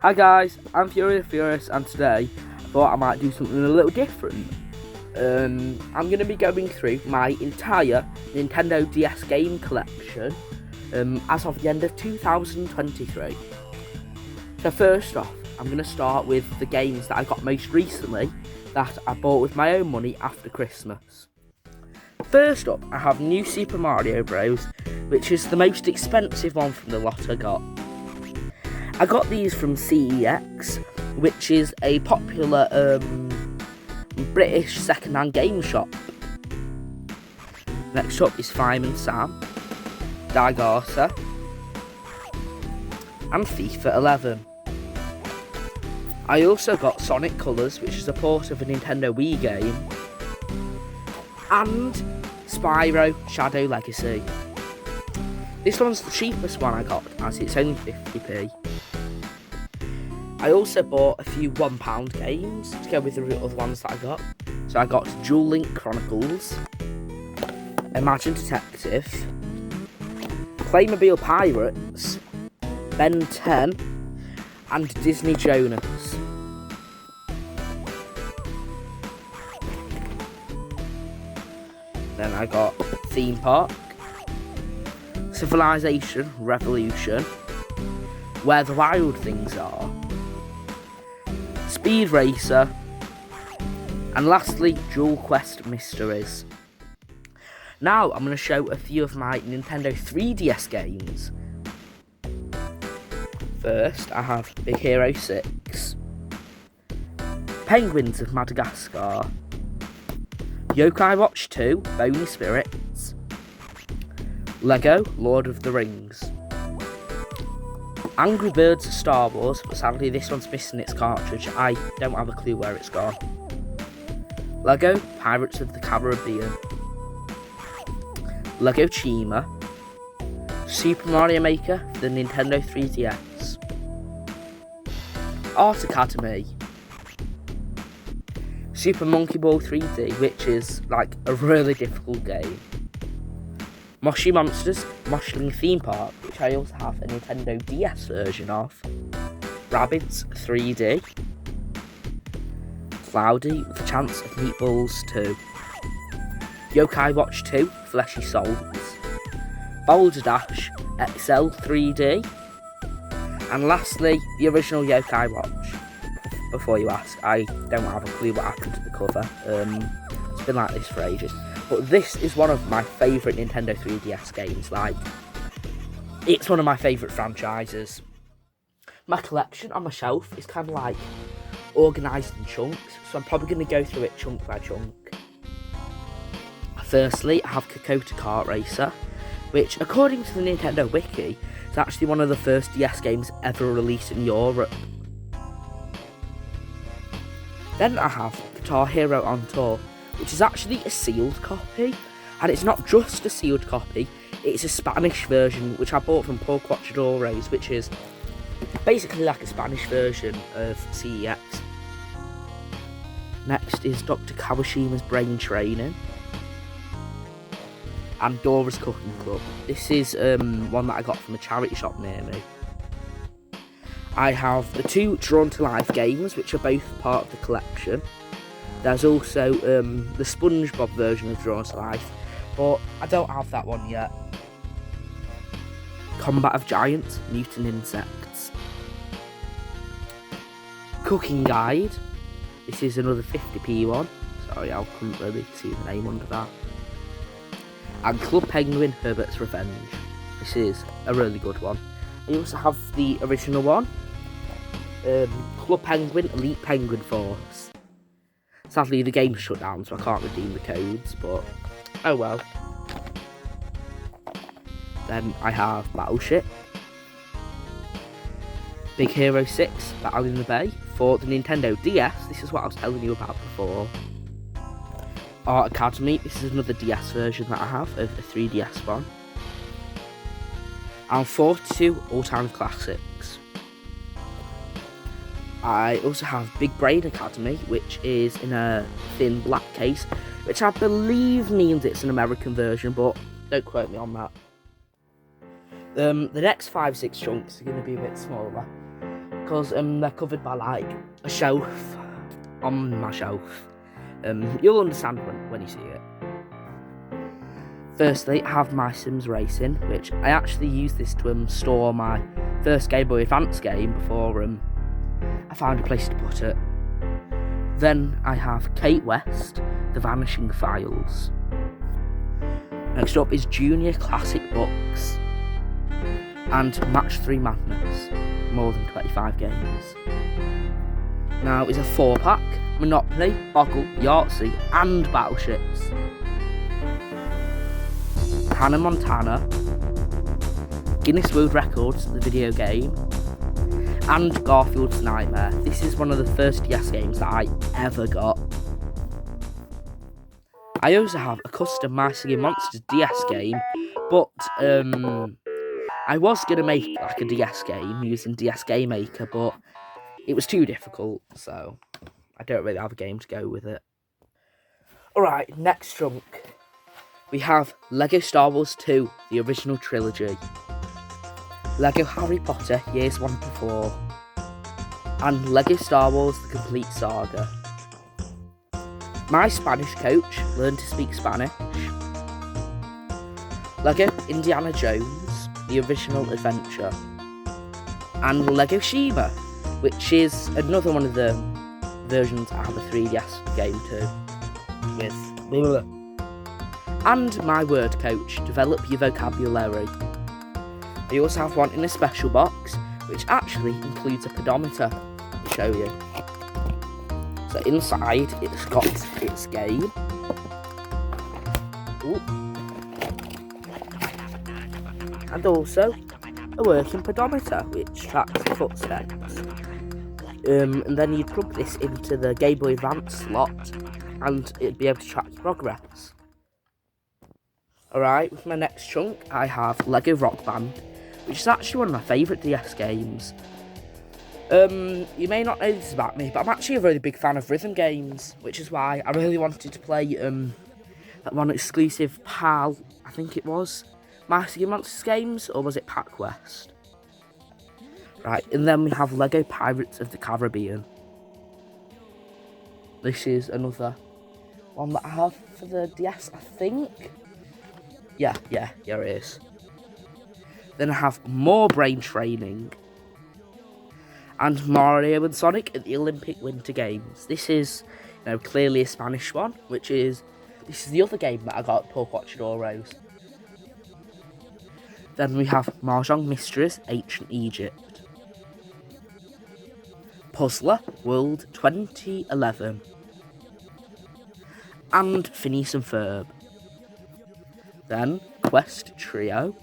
Hi guys, I'm Furious and today I thought I might do something a little different. I'm going to be going through my entire Nintendo DS game collection as of the end of 2023. So first off, I'm going to start with the games that I got most recently that I bought with my own money after Christmas. First up, I have New Super Mario Bros, which is the most expensive one from the lot I got. I got these from CEX, which is a popular British second-hand game shop. Next up is Fireman Sam, Digarsa, and FIFA 11. I also got Sonic Colors, which is a port of a Nintendo Wii game, and Spyro Shadow Legacy. This one's the cheapest one I got, as it's only 50p. I also bought a few £1 games to go with the other ones that I got. So I got Duel Link Chronicles, Imagine Detective, Playmobil Pirates, Ben 10, and Disney Jonas. Then I got Theme Park, Civilization Revolution, Where the Wild Things Are, Speed Racer, and lastly, Jewel Quest Mysteries. Now I'm going to show a few of my Nintendo 3DS games. First, I have Big Hero 6, Penguins of Madagascar, Yokai Watch 2, Bony Spirits, Lego Lord of the Rings, Angry Birds Star Wars, but sadly this one's missing its cartridge. I don't have a clue where it's gone. Lego Pirates of the Caribbean, Lego Chima, Super Mario Maker for the Nintendo 3DS, Art Academy, Super Monkey Ball 3D, which is like a really difficult game, Moshi Monsters, Moshling Theme Park, which I also have a Nintendo DS version of, Rabbids 3D, Cloudy with a Chance of Meatballs 2, Yokai Watch 2, Fleshy Souls, Boulder Dash XL 3D, and lastly, the original Yokai Watch. Before you ask, I don't have a clue what happened to the cover. It's been like this for ages. But this is one of my favourite Nintendo 3DS games. Like, it's one of my favourite franchises. My collection on my shelf is kind of like organised in chunks, so I'm probably going to go through it chunk by chunk. Firstly, I have Kokota Kart Racer, which, according to the Nintendo Wiki, is actually one of the first DS games ever released in Europe. Then I have Guitar Hero on Tour, which is actually a sealed copy, and it's not just a sealed copy, it's a Spanish version, which I bought from Por Cuatrodores, which is basically like a Spanish version of CEX. Next is Dr. Kawashima's Brain Training, and Dora's Cooking Club. This is one that I got from a charity shop near me. I have the two Drawn to Life games, which are both part of the collection. There's also the SpongeBob version of Drawn to Life, but I don't have that one yet. Combat of Giants, Mutant Insects. Cooking Guide. This is another 50p one. Sorry, I couldn't really see the name under that. And Club Penguin, Herbert's Revenge. This is a really good one. I also have the original one, Club Penguin, Elite Penguin Force. Sadly, the game's shut down, so I can't redeem the codes, but oh well. Then I have Battleship, Big Hero 6, Battle in the Bay, for the Nintendo DS. This is what I was telling you about before. Art Academy, this is another DS version that I have of the 3DS one. And 42 all-time classics. I also have Big Brain Academy, which is in a thin black case, which I believe means it's an American version, but don't quote me on that. The next 5-6 chunks are going to be a bit smaller, because they're covered by like a shelf on my shelf. You'll understand when you see it. Firstly, I have my Sims Racing, which I actually used this to store my first Game Boy Advance game before I found a place to put it. Then I have Kate West, The Vanishing Files. Next up is Junior Classic Books and Match 3 Madness, more than 25 games. Now is a 4-pack, Monopoly, Boggle, Yahtzee and Battleships. Hannah Montana, Guinness World Records, the video game, and Garfield's Nightmare. This is one of the first DS games that I ever got. I also have a custom My Singing Monsters DS game, but I was going to make like a DS game using DS Game Maker, but it was too difficult, so I don't really have a game to go with it. Alright, next chunk. We have LEGO Star Wars 2, the original trilogy, LEGO Harry Potter Years 1 to 4, and LEGO Star Wars The Complete Saga. My Spanish Coach, Learn to Speak Spanish, LEGO Indiana Jones, the original adventure, and LEGO Shima, which is another one of the versions I have a 3DS game too, with. And My Word Coach, Develop Your Vocabulary. I also have one in a special box, which actually includes a pedometer. I'll show you. So inside, it's got its game. Ooh. And also a working pedometer, which tracks footsteps. And then you'd plug this into the Game Boy Advance slot, and it'd be able to track your progress. Alright, with my next chunk, I have LEGO Rock Band, which is actually one of my favourite DS games. You may not know this about me, but I'm actually a really big fan of rhythm games, which is why I really wanted to play that one exclusive PAL, I think it was, My Singing Monsters games, or was it Pac West? Right, and then we have LEGO Pirates of the Caribbean. This is another one that I have for the DS, I think. Yeah, it is. Then I have more Brain Training. And Mario and Sonic at the Olympic Winter Games. This is, clearly a Spanish one, this is the other game that I got at Pork Watching Oros. Then we have Mahjong Mysteries, Ancient Egypt. Puzzler, World 2011. And Phineas and Ferb. Then Quest Trio.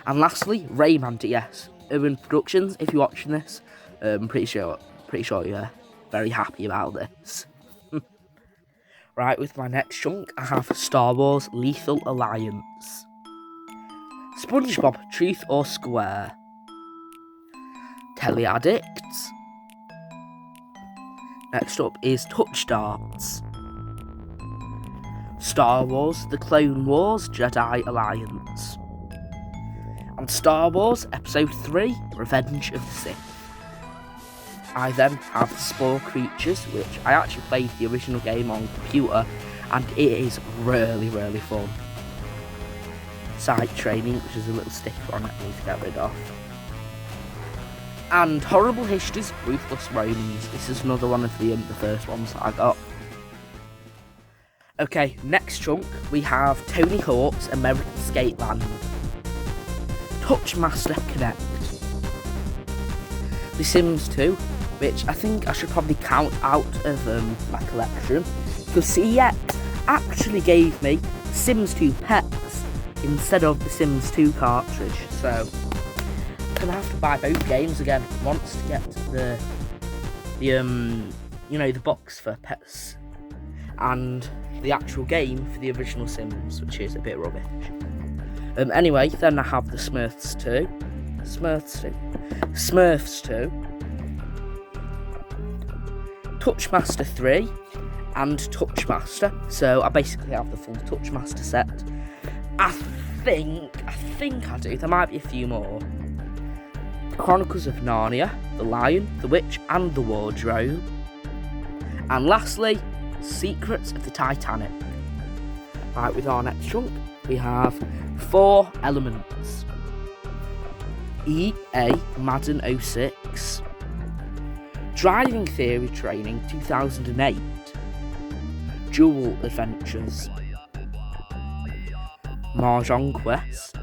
And lastly, Rayman DS. Urban Productions, if you're watching this, I'm pretty sure you're very happy about this. Right, with my next chunk, I have Star Wars Lethal Alliance. SpongeBob Truth or Square. Teleaddicts. Next up is Touch Darts. Star Wars The Clone Wars Jedi Alliance. And Star Wars Episode 3 Revenge of the Sith. I then have Spore Creatures, which I actually played the original game on computer, and it is really, really fun. Sight Training, which is a little sticker on it I need to get rid of. And Horrible Histories Ruthless Romans. This is another one of the first ones that I got. Okay, next chunk, we have Tony Hawk's American Skateland. Touchmaster Connect. The Sims 2, which I think I should probably count out of my collection, because CEX actually gave me Sims 2 Pets instead of the Sims 2 cartridge, so I'm gonna have to buy both games again once to get the box for Pets and the actual game for the original Sims, which is a bit rubbish. Anyway, then I have the Smurfs 2, Touchmaster 3, and Touchmaster. So I basically have the full Touchmaster set. I think I do. There might be a few more. The Chronicles of Narnia, The Lion, the Witch and the Wardrobe. And lastly, Secrets of the Titanic. Right, with our next chunk, we have 4 elements. EA Madden 06, Driving Theory Training 2008, Duel Adventures, Mahjong Quest,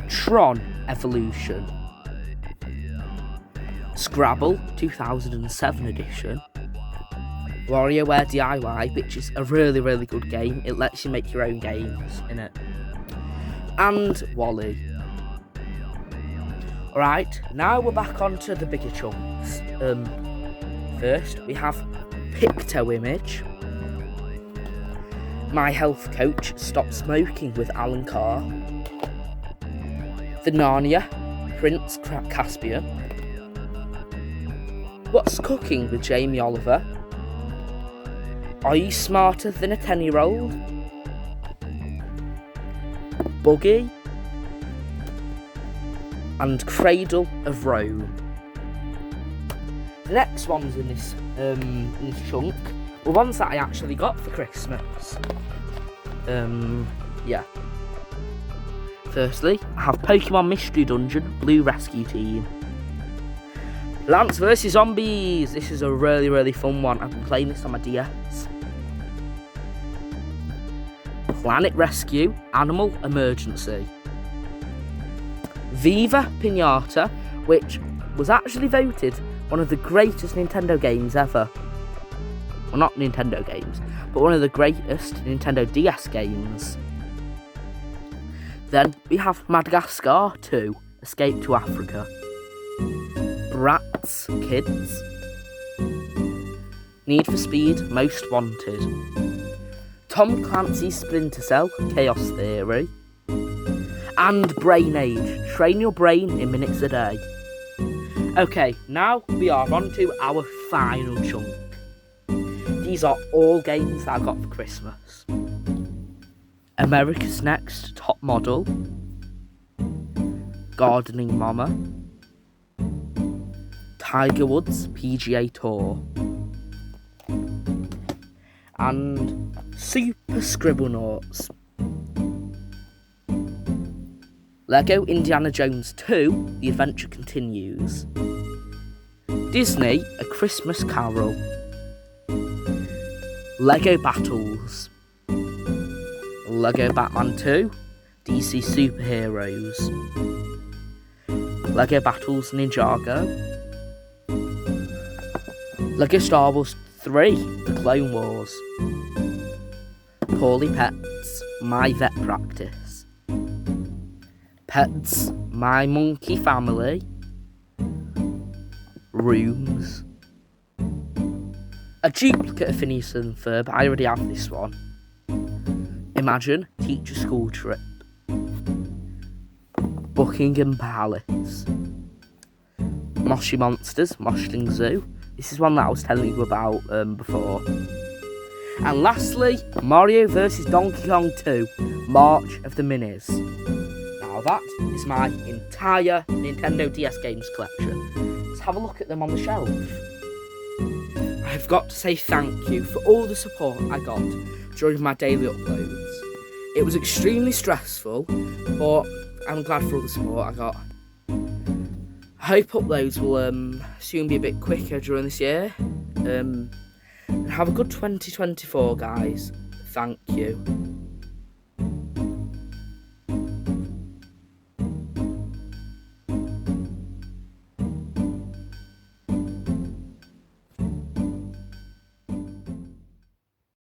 Tron Evolution, Scrabble 2007 edition, WarioWare DIY, which is a really good game. It lets you make your own games in it. And Wally. Alright, now we're back onto the bigger chunks. First, we have Picto Image, My Health Coach, Stop Smoking with Alan Carr, The Narnia, Prince Caspian, What's Cooking with Jamie Oliver, Are You Smarter Than a 10-Year-Old? Buggy, and Cradle of Rome. The next ones in this chunk were ones that I actually got for Christmas. Yeah. Firstly, I have Pokemon Mystery Dungeon, Blue Rescue Team. Plants vs Zombies. This is a really fun one. I've been playing this on my DS. Planet Rescue, Animal Emergency. Viva Pinata, which was actually voted one of the greatest Nintendo games ever. Well, not Nintendo games, but one of the greatest Nintendo DS games. Then we have Madagascar 2, Escape to Africa. Bratz Kids. Need for Speed, Most Wanted. Tom Clancy's Splinter Cell, Chaos Theory. And Brain Age, train your brain in minutes a day. Okay, now we are on to our final chunk. These are all games that I got for Christmas. America's Next Top Model, Gardening Mama, Tiger Woods PGA Tour, and Super Scribblenauts. Lego Indiana Jones 2, The Adventure Continues. Disney, A Christmas Carol. Lego Battles. Lego Batman 2, DC Superheroes. Lego Battles Ninjago. Lego Star Wars 3, The Clone Wars. Poorly Pets, My Vet Practice. Pets, My Monkey Family. Rooms. A duplicate of Phineas and Ferb, I already have this one. Imagine, Teacher School Trip. Buckingham Palace. Moshi Monsters, Moshling Zoo. This is one that I was telling you about before. And lastly, Mario vs Donkey Kong 2, March of the Minis. Now that is my entire Nintendo DS games collection. Let's have a look at them on the shelf. I've got to say thank you for all the support I got during my daily uploads. It was extremely stressful, but I'm glad for all the support I got. I hope uploads will soon be a bit quicker during this year. And have a good 2024, guys. Thank you.